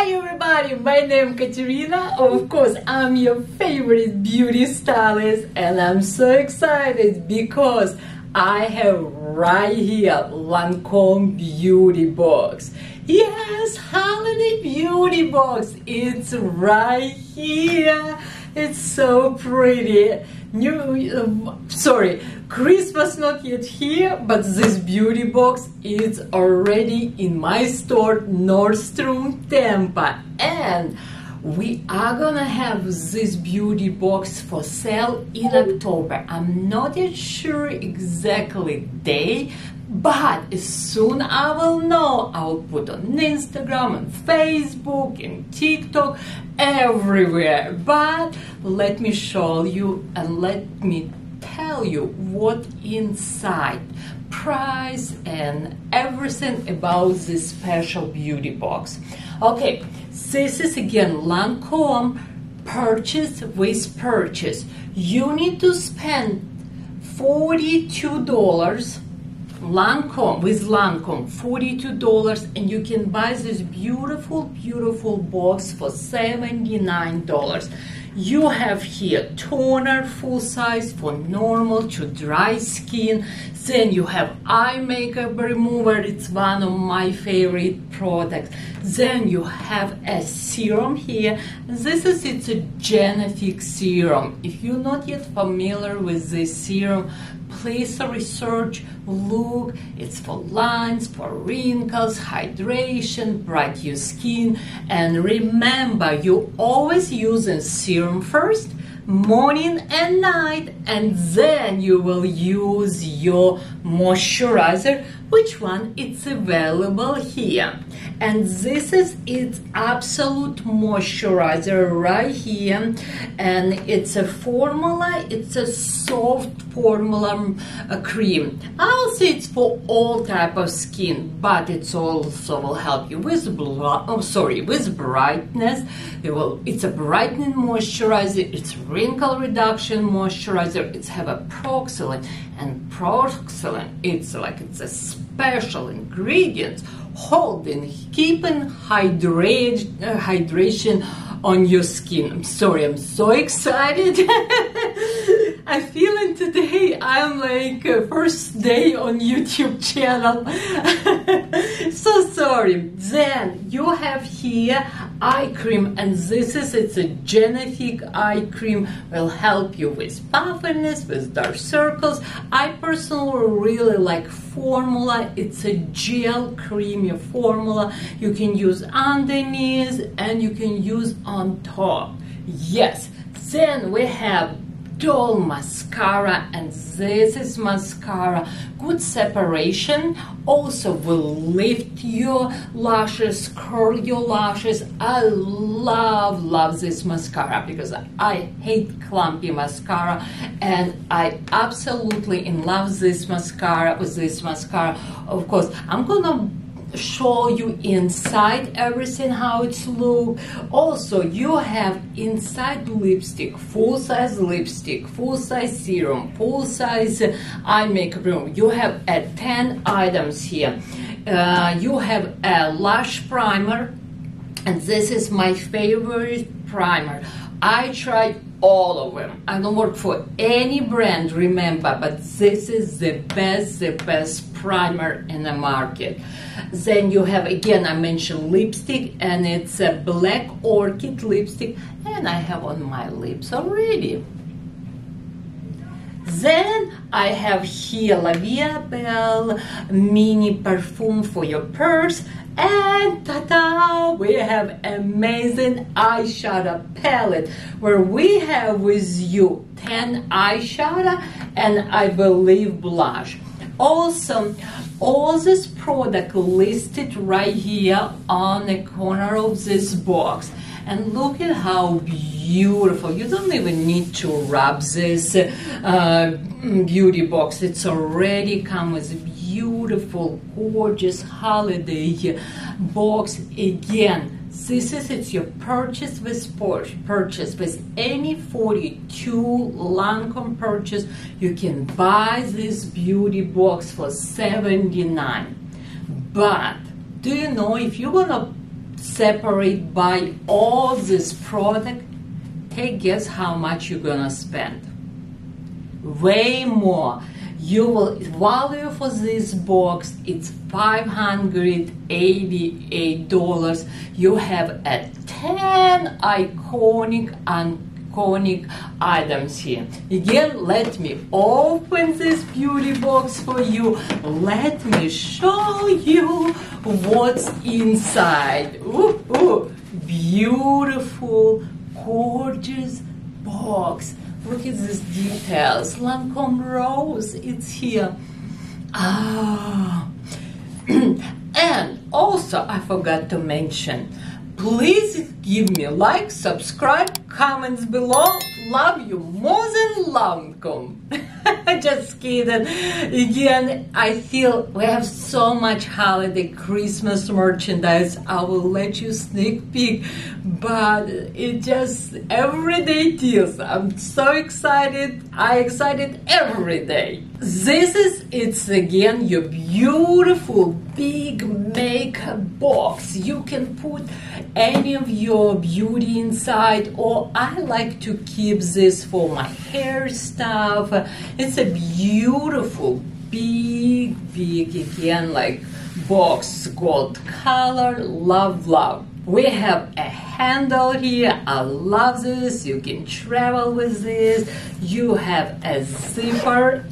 Hi everybody, my name is Katerina. Of course, I'm your favorite beauty stylist and I'm so excited because I have right here Lancome Beauty Box. Yes, Holiday Beauty Box. It's right here. It's so pretty. Christmas not yet here, but this beauty box is already in my store, Nordstrom, Tampa, and we are gonna have this beauty box for sale in October. I'm not yet sure exactly day, but as soon I will know, I'll put on Instagram and Facebook and TikTok, everywhere. But let me show you and let me tell you what inside, price and everything about this special beauty box. Okay, this is again Lancome purchase with purchase. You need to spend $42 Lancome with Lancome, $42, and you can buy this beautiful box for $79. You have here toner full size for normal to dry skin. Then you have eye makeup remover. It's one of my favorite products. Then you have a serum here. It's a Genefix serum. If you're not yet familiar with this serum, please research, look. It's for lines, for wrinkles, hydration, bright your skin. And remember, you always use a serum first, morning and night, and then you will use your moisturizer, which one it's available here. And this is its absolute moisturizer right here, and it's a formula, it's a soft formula cream. I'll say it's for all type of skin, but it's also will help you with with brightness. It's a brightening moisturizer, it's wrinkle reduction moisturizer, it's have a proxylene, and proxylene it's a special ingredient keeping hydration on your skin. I'm sorry, I'm so excited. I'm feeling today I'm like first day on YouTube channel. So sorry. Then you have here eye cream, and it's a Genefix eye cream, will help you with puffiness, with dark circles. I personally really like formula. It's a gel creamy formula. You can use underneath and you can use on top. Yes. Then we have Doll mascara, and this is mascara, good separation, also will lift your lashes, curl your lashes. I love this mascara because I hate clumpy mascara, and I absolutely in love with this mascara. Of course, I'm gonna show you inside everything how it's look. Also, you have inside lipstick, full size lipstick, full size serum, full size eye makeup remover. You have 10 items here. You have a lash primer, and this is my favorite primer. I tried all of them. I don't work for any brand, remember, but this is the best primer in the market. Then you have, again, I mentioned lipstick, and it's a Black Orchid lipstick, and I have on my lips already. Then I have here La Vie Belle mini perfume for your purse, and ta-da! We have amazing eyeshadow palette where we have with you 10 eyeshadow and I believe blush. Also, all this product listed right here on the corner of this box. And look at how beautiful. You don't even need to wrap this beauty box. It's already come with a beautiful, gorgeous holiday box. Again, it's your purchase with any 42 Lancome purchase. You can buy this beauty box for $79. But do you know, if you're gonna separate, buy all this product, hey, guess how much you're gonna spend? Way more. You will value for this box, it's $588. You have a 10 iconic items here. Again, let me open this beauty box for you. Let me show you what's inside. Ooh, ooh, beautiful, gorgeous box. Look at these details. Lancome Rose, it's here. Ah. And also, I forgot to mention, please give me a like, subscribe, comments below. Love you more than Lancome. Just kidding. Again, I feel we have so much holiday Christmas merchandise. I will let you sneak peek, but it just everyday deals. I'm so excited. I excited every day. It's again your beautiful big makeup box. You can put any of your beauty inside, or I like to keep this for my hair stuff. It's a beautiful big again like box, gold color. Love. We have a handle here. I love this. You can travel with this. You have a zipper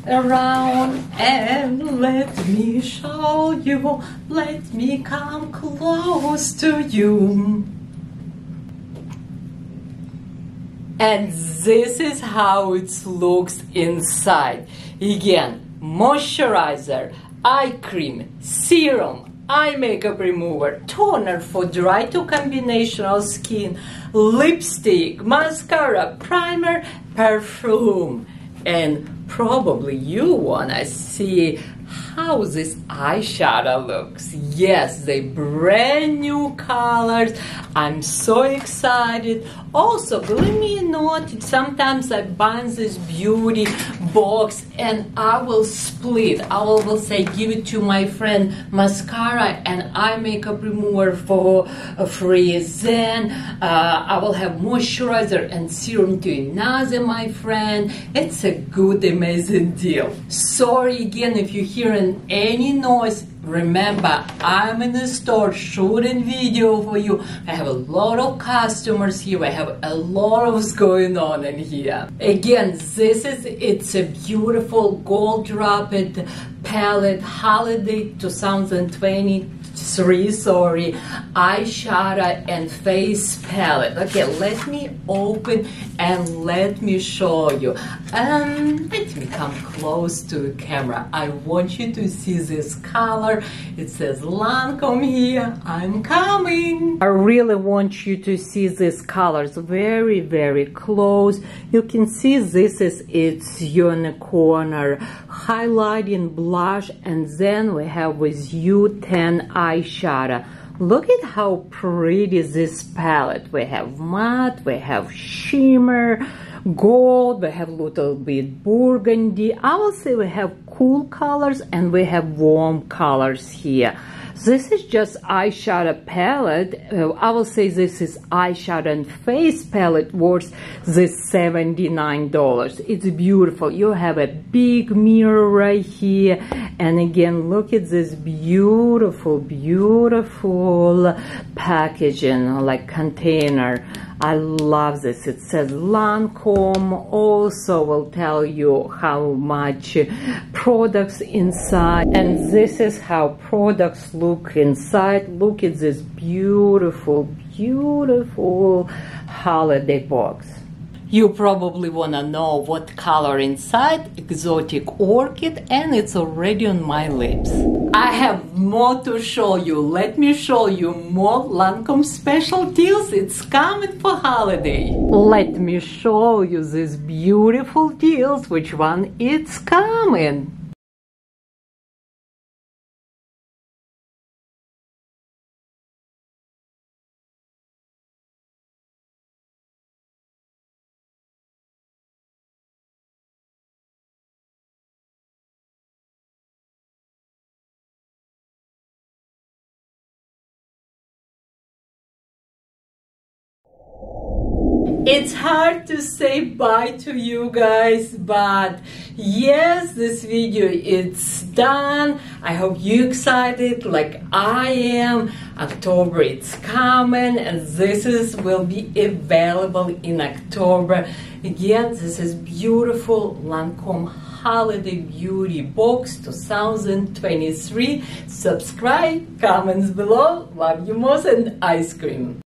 around, and let me show you. Let me come close to you. And this is how it looks inside. Again, moisturizer, eye cream, serum, eye makeup remover, toner for dry to combinational skin, lipstick, mascara, primer, perfume. And probably you wanna see how this eyeshadow looks. Yes, they brand new colors. I'm so excited. Also, believe me or not, sometimes I buy this beauty box and I will split. I will say, give it to my friend mascara and eye makeup remover for free. Then I will have moisturizer and serum to another my friend. It's a good, amazing deal. Sorry again if you're hearing any noise. Remember, I'm in the store shooting video for you. I have a lot of customers here. I have a lot of what's going on in here. Again, it's a beautiful gold dropped palette holiday 2023, eyeshadow and face palette. Okay, let me open and let me show you. Let me come close to the camera. I want you to see this color. It says Lancome here. I'm coming. I really want you to see these colors very, very close. You can see it's unicorn highlighting blush, and then we have with U10 eyeshadow. Look at how pretty this palette. We have matte, we have shimmer, gold, we have a little bit burgundy. I will say we have cool colors and we have warm colors here. This is just eyeshadow palette. I will say this is eyeshadow and face palette worth this $79. It's beautiful. You have a big mirror right here. And again, look at this beautiful, beautiful packaging, like container. I love this. It says Lancome. Also will tell you how much products inside. And this is how products look inside. Look at this beautiful, beautiful holiday box. You probably want to know what color inside, exotic orchid, and it's already on my lips. I have more to show you. Let me show you more Lancome special deals. It's coming for holiday. Let me show you these beautiful deals. Which one it's coming? It's hard to say bye to you guys, but yes, this video it's done. I hope you excited like I am. October it's coming, and will be available in October. Again, this is beautiful Lancome Holiday Beauty Box 2023. Subscribe, comments below. Love you most, and ice cream.